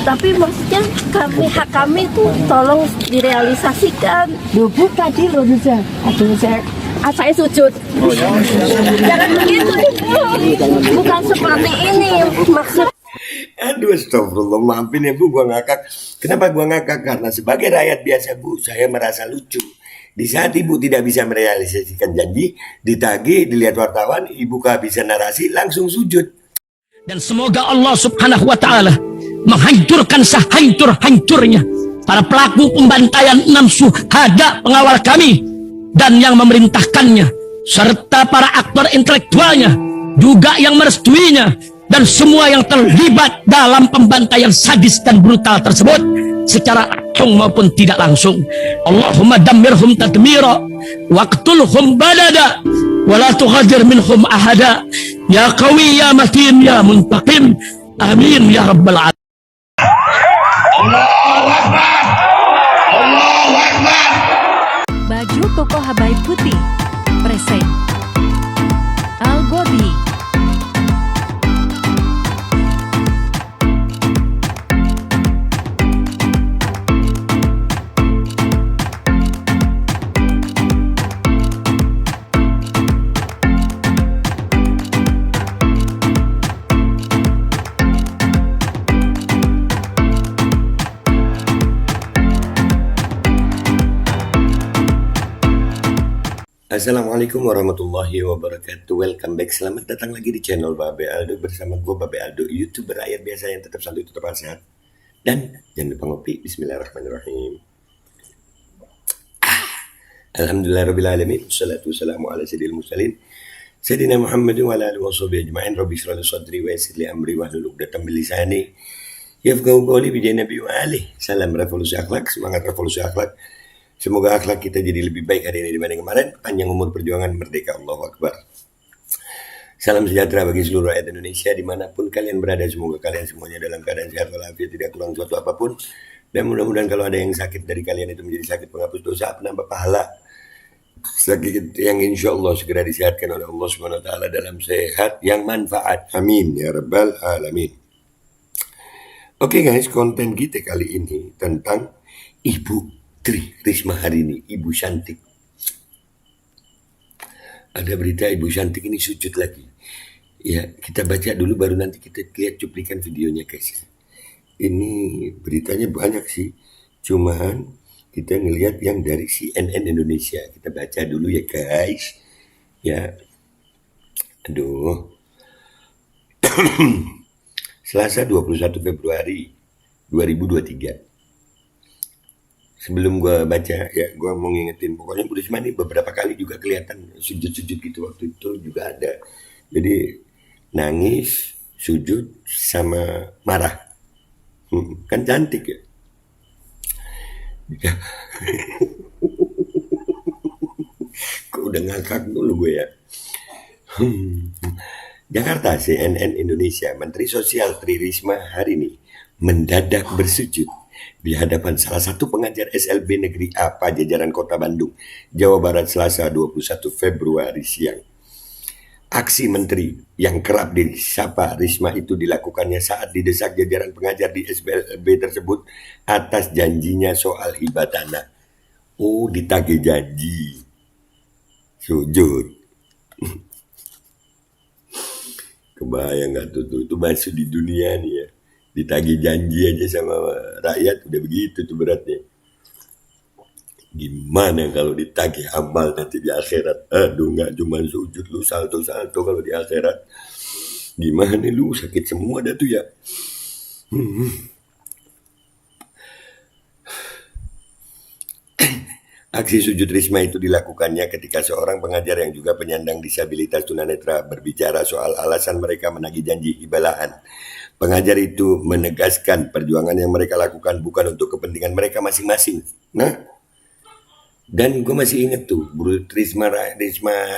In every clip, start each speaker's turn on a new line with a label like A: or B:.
A: Tapi maksudnya hak kami itu tolong direalisasikan.
B: Bu tadi loh bisa. Aduh saya sujud.
A: Jangan begitu Ibu. Bukan seperti ini maksud.
C: Aduh, astagfirullah, maafin ya Bu, gua ngakak. Kenapa gua ngakak? Karena sebagai rakyat biasa Bu, saya merasa lucu. Di saat Ibu tidak bisa merealisasikan janji, ditagih, dilihat wartawan, Ibu kehabisan narasi, langsung sujud.
D: Dan semoga Allah subhanahu wa ta'ala menghancurkan sehancur-hancurnya para pelaku pembantaian 6 syuhada pengawal kami dan yang memerintahkannya, serta para aktor intelektualnya, juga yang merestuinya, dan semua yang terlibat dalam pembantaian sadis dan brutal tersebut secara langsung maupun tidak langsung. Allahumma dammirhum tadmira waqtulhum badada wala tughadir minhum ahada ya qawi ya matin ya muntaqim amin ya rabbal alamin.
C: Allahu Akbar, Allahu Akbar.
E: Baju koko Habaib putih present Al Body.
C: Assalamualaikum warahmatullahi wabarakatuh. Welcome back. Selamat datang lagi di channel Babe Aldo bersama gue Babe Aldo, YouTuber rakyat biasa yang tetap santuy, tetap sehat. Dan jangan lupa ngopi. Bismillahirrahmanirrahim. Alhamdulillahirabbil alamin. Wassalatu wassalamu ala sayyidil mursalin Sayyidina Muhammadin wa ala alihi washabihi ajmain. Rabbi shrah li sadri wa yassir li amri wahlul 'uqdatam min lisani yafqahu qawli bi Nabi wa alihi. Salam revolusi akhlak, semangat revolusi akhlak. Semoga akhlak kita jadi lebih baik hari ini dibanding kemarin. Panjang umur perjuangan merdeka. Allahu Akbar. Salam sejahtera bagi seluruh rakyat Indonesia dimanapun kalian berada. Semoga kalian semuanya dalam keadaan sehat walafiat, tidak kurang suatu apapun. Dan mudah-mudahan kalau ada yang sakit dari kalian itu menjadi sakit penghapus dosa, penambah pahala. Sakit yang insya Allah segera disehatkan oleh Allah Subhanahu Wa Taala dalam sehat yang manfaat. Amin ya rabbal alamin. Oke guys, konten kita kali ini tentang Ibu Tri Risma hari ini, Ibu Cantik. Ada berita Ibu Cantik ini sujud lagi. Ya, kita baca dulu baru nanti kita lihat cuplikan videonya guys. Ini beritanya banyak sih. Cuman kita ngelihat yang dari CNN Indonesia. Kita baca dulu ya guys. Ya. Aduh. Selasa 21 Februari 2023. Sebelum gue baca ya, gue mau ngingetin pokoknya Bu Risma ini beberapa kali juga kelihatan sujud-sujud gitu, waktu itu juga ada. Jadi nangis, sujud, sama marah. Kan cantik ya. Kok udah ngakak dulu gue ya. Jakarta, CNN Indonesia, Menteri Sosial Tri Risma hari ini mendadak bersujud di hadapan salah satu pengajar SLB Negeri A Pajajaran Kota Bandung, Jawa Barat, Selasa 21 Februari siang. Aksi menteri yang kerap disapa Risma itu dilakukannya saat didesak jajaran pengajar di SLB tersebut atas janjinya soal hibah tanah. Oh, ditagih janji. Sujud. Kebayang gak tuh, itu masuk di dunia nih ya. Ditagih janji aja sama rakyat udah begitu tuh beratnya. Gimana kalau ditagih amal nanti di akhirat? Aduh, gak cuma sujud lu salto-salto kalau di akhirat. Gimana lu, sakit semua dah tuh ya. Aksi sujud Risma itu dilakukannya ketika seorang pengajar yang juga penyandang disabilitas tunanetra berbicara soal alasan mereka menagih janji hibah lahan. Pengajar itu menegaskan perjuangan yang mereka lakukan bukan untuk kepentingan mereka masing-masing. Nah, dan gue masih inget tuh, Bu Risma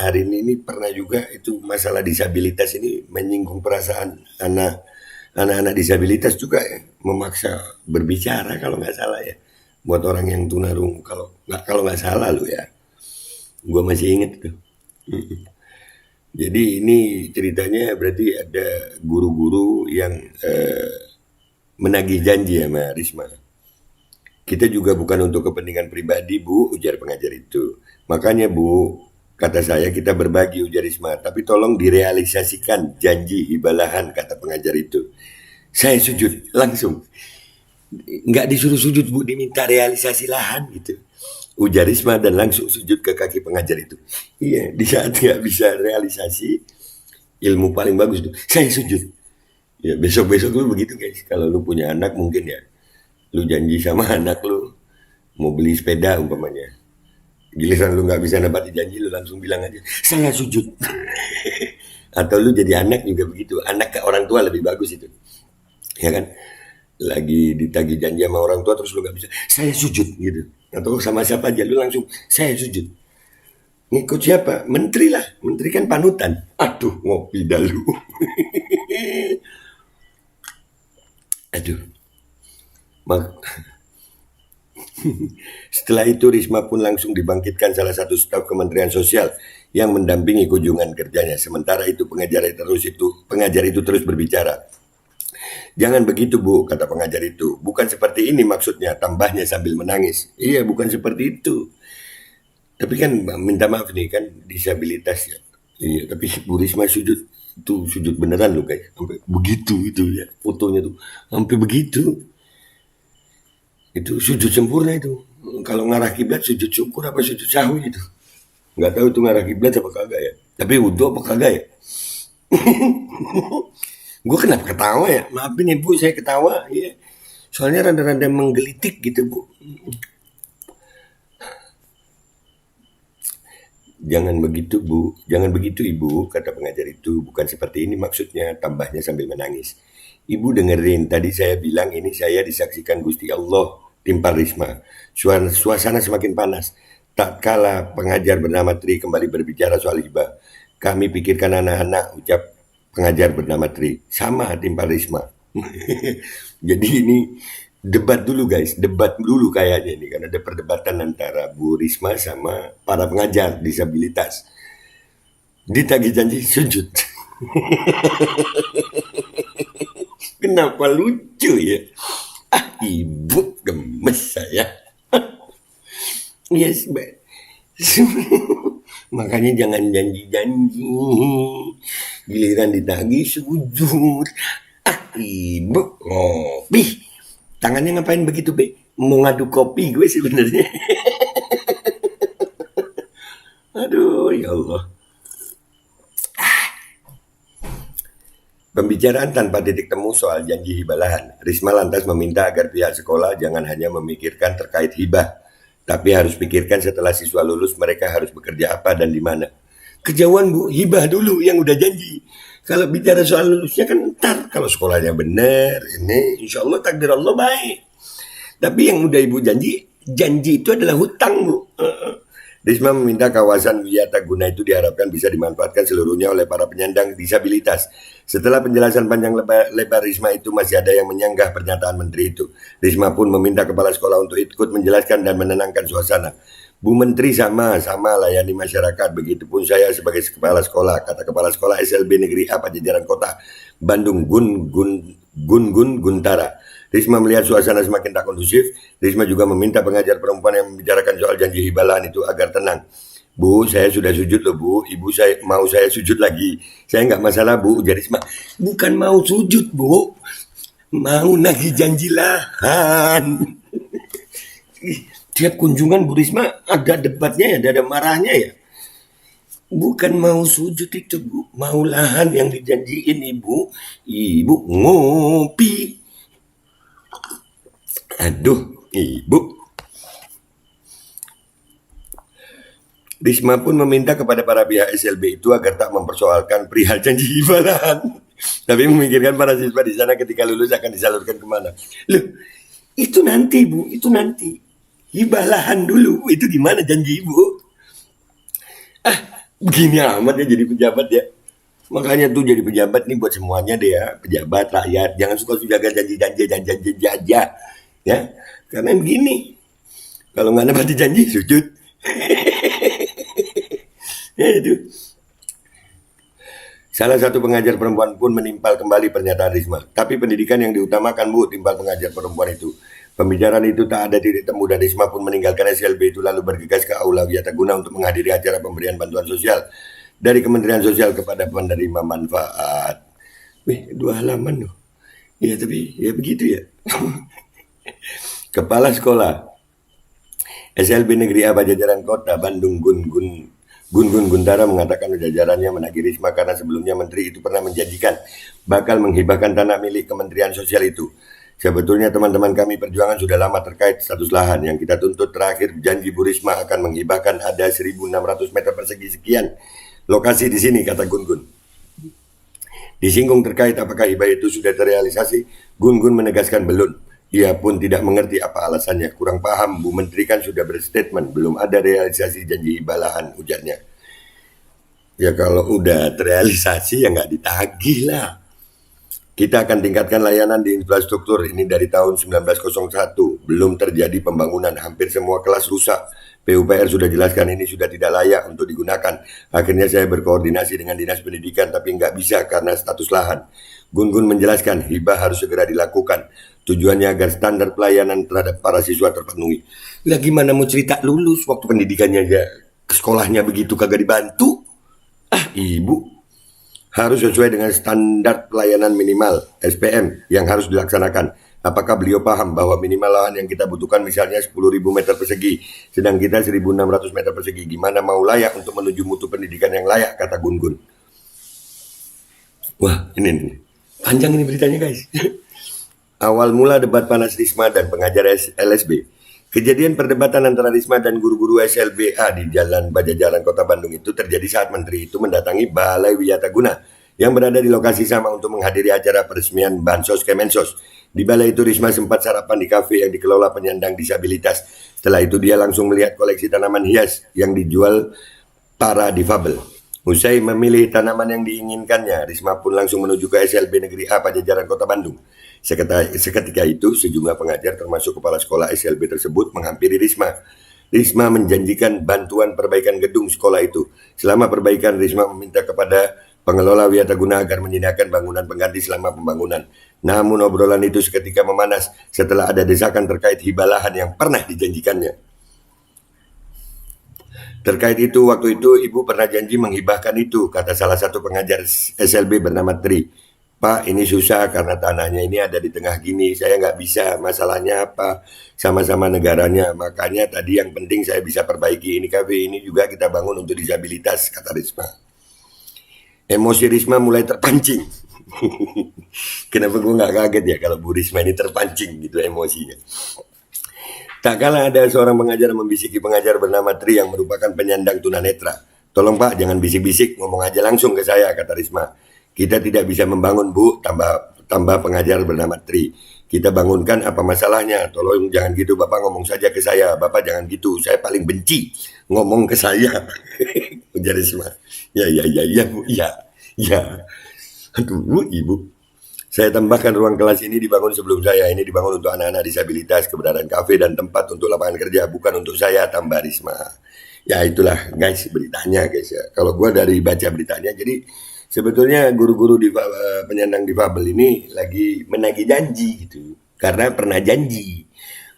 C: hari ini pernah juga itu masalah disabilitas ini menyinggung perasaan anak-anak disabilitas juga ya, memaksa berbicara kalau nggak salah ya, buat orang yang tunarungu kalau nggak salah lu ya, gue masih inget tuh. Jadi ini ceritanya berarti ada guru-guru yang menagih janji sama Risma. Kita juga bukan untuk kepentingan pribadi, Bu, ujar pengajar itu. Makanya, Bu, kata saya kita berbagi, ujar Risma. Tapi tolong direalisasikan janji hibah lahan, kata pengajar itu. Saya sujud langsung. Nggak disuruh sujud, Bu, diminta realisasi lahan gitu. Ujar Risma dan langsung sujud ke kaki pengajar itu. Iya, di saat nggak bisa realisasi, ilmu paling bagus tuh, saya sujud. Ya, besok-besok lu begitu guys. Kalau lu punya anak mungkin ya, lu janji sama anak lu mau beli sepeda umpamanya, giliran lu nggak bisa nepati janji, lu langsung bilang aja saya sujud. Atau lu jadi anak juga begitu, anak ke orang tua lebih bagus itu, ya kan? Lagi ditagih janji sama orang tua terus lu nggak bisa, saya sujud gitu. Atau sama siapa aja lu langsung saya sujud. Ngikut siapa? Menteri lah, menteri kan panutan. Aduh, ngopi dulu. Aduh. Setelah itu Risma pun langsung dibangkitkan salah satu staf Kementerian Sosial yang mendampingi kunjungan kerjanya. Sementara itu pengajar itu terus berbicara. Jangan begitu, Bu, kata pengajar itu. Bukan seperti ini maksudnya, tambahnya sambil menangis. Iya, bukan seperti itu. Tapi kan minta maaf nih, kan disabilitas ya. Iya, tapi Bu Risma sujud itu sujud beneran loh guys. Sampai begitu itu ya, fotonya tuh. Sampai begitu. Itu sujud sempurna itu. Kalau ngarah kiblat sujud syukur apa sujud sahwi itu. Nggak tahu itu ngarah kiblat apa kagak ya. Tapi wudhu apa kagak ya. Gue kenapa ketawa ya? Maafin Ibu saya ketawa ya. Soalnya rada-rada menggelitik gitu, Bu. Jangan begitu, Bu. Jangan begitu, Ibu, kata pengajar itu. Bukan seperti ini maksudnya, tambahnya sambil menangis. Ibu dengerin, tadi saya bilang ini saya disaksikan Gusti Allah, timpal Risma. Suasana semakin panas. Tak kala pengajar bernama Tri kembali berbicara soal hibah. Kami pikirkan anak-anak, ucap pengajar bernama Tri. Sama timpal Risma. Jadi ini debat dulu guys, debat dulu kayaknya ini. Karena ada perdebatan antara Bu Risma sama para pengajar disabilitas. Ditagih janji sujud. Kenapa lucu ya? Ah, Ibu gemes saya. Yes, makanya jangan janji-janji. Giliran ditagih sujud. Ah, Ibu ngopi. Tangannya ngapain begitu, Be? Mau ngadu kopi gue sebenarnya. Aduh, ya Allah. Pembicaraan tanpa titik temu soal janji hibah lahan. Risma lantas meminta agar pihak sekolah jangan hanya memikirkan terkait hibah, tapi harus pikirkan setelah siswa lulus mereka harus bekerja apa dan di mana. Kejauhan, Bu, hibah dulu yang udah janji. Kalau bicara soal lulusnya kan ntar, kalau sekolahnya benar, ini insya Allah takdir Allah baik. Tapi yang udah Ibu janji itu adalah hutang, Bu. Risma meminta kawasan wisata guna itu diharapkan bisa dimanfaatkan seluruhnya oleh para penyandang disabilitas. Setelah penjelasan panjang lebar Risma itu masih ada yang menyanggah pernyataan menteri itu. Risma pun meminta kepala sekolah untuk ikut menjelaskan dan menenangkan suasana. Bu Menteri sama layani masyarakat, begitupun saya sebagai kepala sekolah, kata kepala sekolah SLB Negeri A Pajajaran Kota Bandung Gun Guntara. Risma melihat suasana semakin tak kondusif. Risma juga meminta pengajar perempuan yang membicarakan soal janji hibah lahan itu agar tenang. Bu, saya sudah sujud loh, Bu. Ibu mau saya sujud lagi. Saya nggak masalah, Bu. Ujar Risma. Bukan mau sujud, Bu. Mau nagih janji lahan. Tiap kunjungan Bu Risma ada debatnya ya, ada marahnya ya. Bukan mau sujud itu, Bu. Mau lahan yang dijanjiin Ibu. Ibu ngopi. Aduh, Ibu. Risma pun meminta kepada para pihak SLB itu agar tak mempersoalkan perihal janji hibah lahan, tapi memikirkan para siswa di sana ketika lulus akan disalurkan kemana. Loh, itu nanti, Bu, itu nanti. Hibah lahan dulu, itu gimana janji Ibu? Ah, begini amat ya jadi pejabat ya. Makanya tuh jadi pejabat nih buat semuanya deh ya, pejabat, rakyat. Jangan suka janji aja. Ya, karena begini, kalau nggak nepati janji sujud. Ya itu. Salah satu pengajar perempuan pun menimpal kembali pernyataan Risma. Tapi pendidikan yang diutamakan, Bu, timpal pengajar perempuan itu. Pembicaraan itu tak ada titik temu dan Risma pun meninggalkan SLB itu lalu bergegas ke Aula Wiataguna untuk menghadiri acara pemberian bantuan sosial dari Kementerian Sosial kepada penerima manfaat. Wih, 2 halaman loh. Ya tapi ya begitu ya. Kepala Sekolah SLB Negeri A Pajajaran Kota Bandung Gun Guntara mengatakan jajarannya menagih Risma karena sebelumnya menteri itu pernah menjanjikan bakal menghibahkan tanah milik Kementerian Sosial itu. Sebetulnya teman-teman kami perjuangan sudah lama terkait status lahan yang kita tuntut. Terakhir janji Bu Risma akan menghibahkan ada 1.600 meter persegi sekian lokasi di sini, kata Gun. Disinggung terkait apakah hibah itu sudah terrealisasi, Gun menegaskan belum. Ia pun tidak mengerti apa alasannya. Kurang paham, Bu Menteri kan sudah berstatement belum ada realisasi janji hibah lahan, ujarnya. Ya kalau udah terrealisasi ya nggak ditagih lah. Kita akan tingkatkan layanan di infrastruktur ini dari tahun 1901. Belum terjadi pembangunan, hampir semua kelas rusak. PUPR sudah jelaskan ini sudah tidak layak untuk digunakan. Akhirnya saya berkoordinasi dengan Dinas Pendidikan tapi nggak bisa karena status lahan. Gun menjelaskan hibah harus segera dilakukan. Tujuannya agar standar pelayanan terhadap para siswa terpenuhi. Lah gimana mau cerita lulus waktu pendidikannya aja ke sekolahnya begitu kagak dibantu? Ah, Ibu. Harus sesuai dengan standar pelayanan minimal SPM yang harus dilaksanakan. Apakah beliau paham bahwa minimal lahan yang kita butuhkan misalnya 10.000 meter persegi, sedang kita 1.600 meter persegi. Gimana mau layak untuk menuju mutu pendidikan yang layak, kata Gun. Wah, ini panjang ini beritanya guys. Awal mula debat panas Risma dan pengajar LSB. Kejadian perdebatan antara Risma dan guru-guru SLBA di Jalan Pajajaran Kota Bandung itu terjadi saat menteri itu mendatangi Balai Wiataguna yang berada di lokasi sama untuk menghadiri acara peresmian Bansos Kemensos. Di balai itu Risma sempat sarapan di kafe yang dikelola penyandang disabilitas. Setelah itu dia langsung melihat koleksi tanaman hias yang dijual para difabel. Usai memilih tanaman yang diinginkannya, Risma pun langsung menuju ke SLB Negeri A Pajajaran Kota Bandung. Seketika itu, sejumlah pengajar termasuk kepala sekolah SLB tersebut menghampiri Risma. Risma menjanjikan bantuan perbaikan gedung sekolah itu. Selama perbaikan, Risma meminta kepada pengelola Wiataguna agar menyediakan bangunan pengganti selama pembangunan. Namun obrolan itu seketika memanas setelah ada desakan terkait hibah lahan yang pernah dijanjikannya. Terkait itu, waktu itu Ibu pernah janji menghibahkan itu, kata salah satu pengajar SLB bernama Tri. Pak, ini susah karena tanahnya ini ada di tengah gini, saya nggak bisa, masalahnya apa, sama-sama negaranya, makanya tadi yang penting saya bisa perbaiki ini kafe ini juga kita bangun untuk disabilitas, kata Risma. Emosi Risma mulai terpancing. Kenapa gue nggak kaget ya kalau Bu Risma ini terpancing gitu emosinya. Tak kalah ada seorang pengajar membisiki pengajar bernama Tri yang merupakan penyandang tunanetra. Tolong Pak, jangan bisik-bisik, ngomong aja langsung ke saya, kata Risma. Kita tidak bisa membangun Bu, tambah pengajar bernama Tri. Kita bangunkan apa masalahnya, tolong jangan gitu Bapak ngomong saja ke saya. Bapak jangan gitu, saya paling benci ngomong ke saya. Ujar Risma. Ya Bu, ya. Aduh Ibu. Saya tambahkan ruang kelas ini dibangun sebelum saya. Ini dibangun untuk anak-anak disabilitas, keberadaan kafe dan tempat untuk lapangan kerja, bukan untuk saya, tambah Risma. Ya itulah guys beritanya guys ya. Kalau gue dari baca beritanya, jadi sebetulnya guru-guru penyandang difabel ini lagi menagih janji gitu. Karena pernah janji.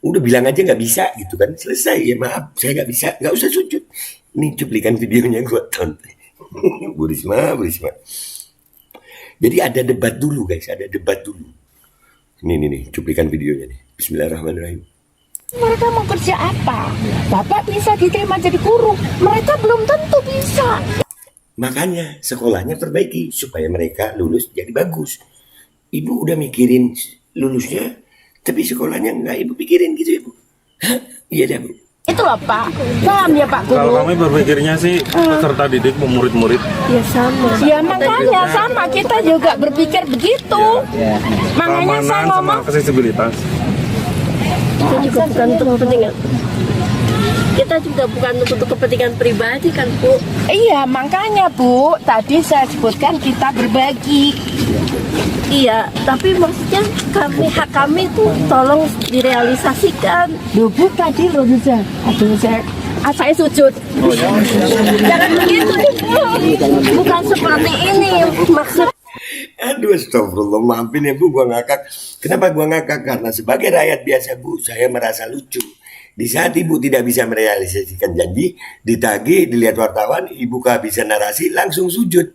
C: Udah bilang aja nggak bisa gitu kan. Selesai ya maaf saya nggak bisa. Nggak usah sujud. Ini cuplikan videonya gue tonton. Bu Risma. Jadi ada debat dulu guys. Ada debat dulu. Ini cuplikan videonya nih. Bismillahirrahmanirrahim.
B: Mereka mau kerja apa? Bapak bisa diterima jadi guru. Mereka belum tentu bisa.
C: Makanya sekolahnya perbaiki supaya mereka lulus jadi bagus. Ibu udah mikirin lulusnya, tapi sekolahnya nggak Ibu pikirin gitu Ibu. Hah? Iya dah Bu.
B: Itu loh Pak. Paham ya Pak Guru?
F: Kalau kami berpikirnya sih peserta didik murid-murid.
A: Ya sama.
B: Ya makanya sama kita juga berpikir begitu. Makanya saya
F: Keamanan sama
B: ngomong
F: aksesibilitas.
A: Kita juga bukan untuk kepentingan. Kita juga bukan untuk kepentingan pribadi kan Bu.
B: iya makanya Bu, tadi saya sebutkan kita berbagi.
A: Iya, tapi maksudnya hak kami itu tolong direalisasikan.
B: Loh Bu tadi loh bisa. Aduh saya
A: saya sujud. Jangan begitu, bukan seperti ini maksud.
C: Aduh, astagfirullah, maafin ya Bu, gua ngakak. Kenapa gua ngakak? Karena sebagai rakyat biasa Bu, saya merasa lucu. Di saat Ibu tidak bisa merealisasikan janji, ditagih, dilihat wartawan, Ibu kehabisan narasi, langsung sujud.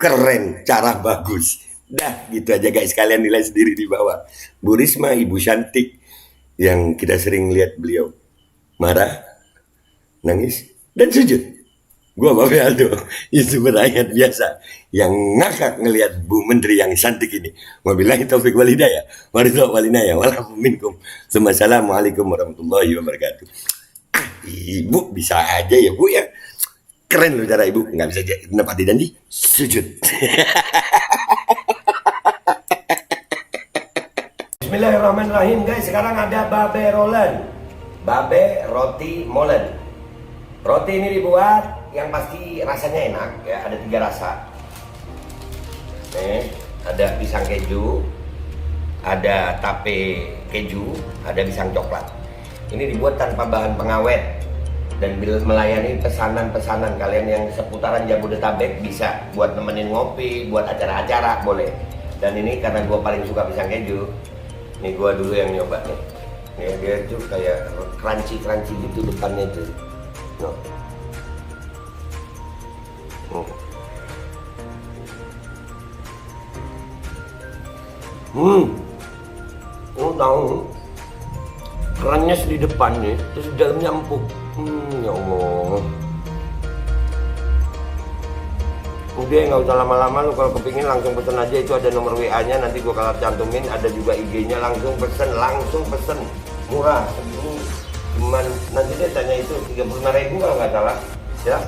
C: Keren, cara bagus. Dah, gitu aja guys, kalian nilai sendiri di bawah. Bu Risma, Ibu cantik, yang kita sering lihat beliau marah, nangis, dan sujud. Gua Bapak Aldo, YouTuber rakyat biasa yang ngakak ngelihat Bu Menteri yang cantik ini. Wabillahi taufik wal hidayah. Waridha'u minkum. Assalamualaikum warahmatullahi wabarakatuh. Ibu bisa aja ya Bu ya. Keren loh cara Ibu, nggak bisa menepati janji, sujud. Bismillahirrahmanirrahim guys, sekarang ada babe rolen. Babe roti molen. Roti ini dibuat yang pasti rasanya enak ya, ada 3 rasa. Nih, ada pisang keju, ada tape keju, ada pisang coklat. Ini dibuat tanpa bahan pengawet dan melayani pesanan-pesanan kalian yang seputaran Jabodetabek, bisa buat nemenin ngopi, buat acara-acara boleh. Dan ini karena gue paling suka pisang keju, nih gue dulu yang nyoba nih. Nih dia tuh kayak crunchy gitu depannya tuh. No. Lu tahu kerannya di depan nih, terus di dalamnya empuk. Ya Allah. Udah nggak usah lama-lama, lu kalau kepingin langsung pesen aja, itu ada nomor WA-nya, nanti gua kalau cantumin, ada juga IG-nya, langsung pesen, murah. Cuman nanti dia tanya itu 35.000 kalau nggak salah, ya.